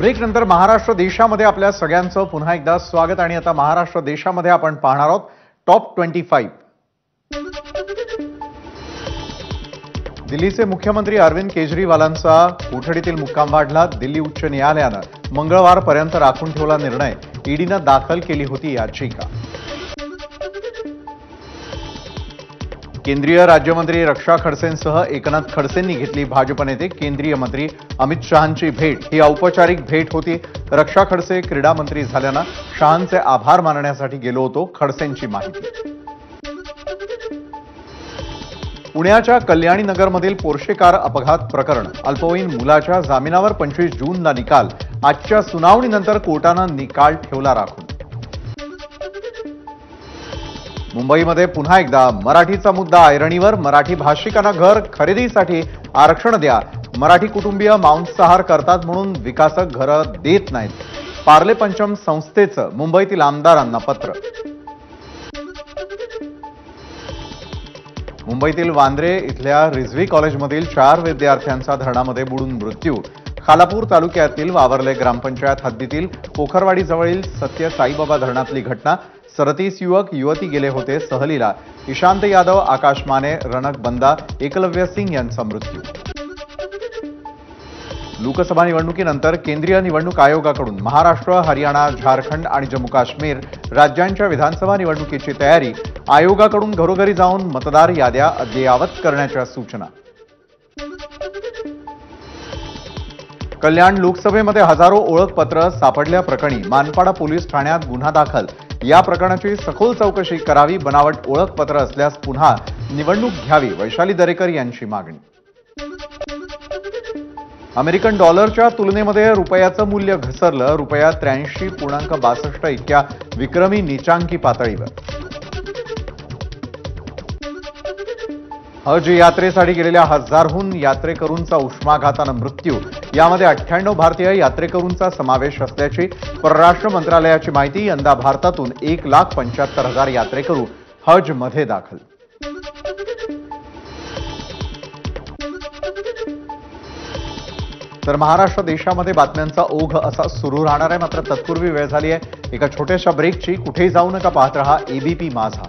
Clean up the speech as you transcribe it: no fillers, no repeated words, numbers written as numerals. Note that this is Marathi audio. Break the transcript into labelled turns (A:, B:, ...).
A: ब्रेक नंतर महाराष्ट्र देशामध्ये आपल्या सगळ्यांचं पुन्हा एकदा स्वागत। आणि आता महाराष्ट्र देशामध्ये आपण पाहणार आहोत टॉप 25। दिल्लीचे मुख्यमंत्री अरविंद केजरीवालांचा कोठडीतील मुक्काम वाढला। दिल्ली उच्च न्यायालयानं मंगळवारपर्यंत राखून ठेवला निर्णय। ईडीनं दाखल केली होती याचिका। केंद्रीय राज्यमंत्री रक्षा खडसेंसह एकनाथ खडसेंनी घेतली भाजप नेते केंद्रीय मंत्री अमित शहांची भेट। ही औपचारिक भेट होती। रक्षा खडसे क्रीडा मंत्री झाल्यानं शहांचे आभार मानण्यासाठी गेलो होतो, खडसेंची माहिती। पुण्याच्या कल्याणी नगरमधील पोर्शे कार अपघात प्रकरण, अल्पवयीन मुलाच्या जामिनावर 25 जूनला निकाल। आजच्या सुनावणीनंतर कोर्टानं निकाल ठेवला राखून। मुंबईमध्ये पुन्हा एकदा मराठीचा मुद्दा ऐरणीवर। मराठी भाषिकांना घर खरेदीसाठी आरक्षण द्या। मराठी कुटुंबीय मांसाहार करतात म्हणून विकासक घरं देत नाहीत। पार्ले पंचम संस्थेचं मुंबईतील आमदारांना पत्र। मुंबईतील वांद्रे इथल्या रिझवी कॉलेजमधील 4 विद्यार्थ्यांचा धरणामध्ये बुडून मृत्यू। खालापूर तालुक्यातील वावरले ग्रामपंचायत हद्दीतील पोखरवाडीजवळील सत्य साईबाबा धरणातली घटना। 37 युवक युवती गेले होते सहलीला। ईशांत यादव, आकाश माने, रनक बंदा, एकलव्य सिंग यांचा मृत्यू। लोकसभा निवडणुकीनंतर केंद्रीय निवडणूक आयोगाकडून महाराष्ट्र, हरियाणा, झारखंड आणि जम्मू काश्मीर राज्यांच्या विधानसभा निवडणुकीची तयारी। आयोगाकडून घरोघरी जाऊन मतदार याद्या अद्ययावत करण्याच्या सूचना। कल्याण लोकसभेमध्ये हजारो ओळखपत्र सापडल्याप्रकरणी मानपाडा पोलीस ठाण्यात गुन्हा दाखल। या प्रकरणाची सखोल चौकशी करावी। बनावट ओळखपत्र असल्यास पुन्हा निवडणूक घ्यावी, वैशाली दरेकर यांची मागणी। अमेरिकन डॉलरच्या तुलनेमध्ये रुपयाचं मूल्य घसरलं। रुपया 83.62 इतक्या विक्रमी नीचांकी पातळीवर। हज यात्रेसाठी गेलेल्या हजारहून यात्रेकरूंचा उष्माघातानं मृत्यू। यामध्ये 98 भारतीय यात्रेकरूंचा समावेश असल्याची परराष्ट्र मंत्रालयाची माहिती। यंदा भारतातून 1,75,000 यात्रेकरू हजमध्ये दाखल। तर महाराष्ट्र देशामध्ये बातम्यांचा ओघ असा सुरू राहणार आहे। मात्र तत्पूर्वी वेळ झाली आहे एका छोट्याशा ब्रेकची। कुठेही जाऊ नका, पाहत रहा एबीपी माझा।